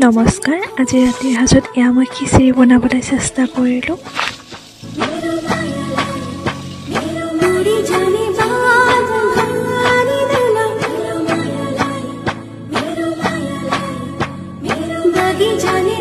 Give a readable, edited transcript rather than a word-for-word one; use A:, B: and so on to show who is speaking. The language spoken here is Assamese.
A: নমস্কাৰ, আজি ৰাতিৰ সাজত এয়া মই খিচিৰি বনাবলৈ চেষ্টা কৰিলোঁ।
B: जाने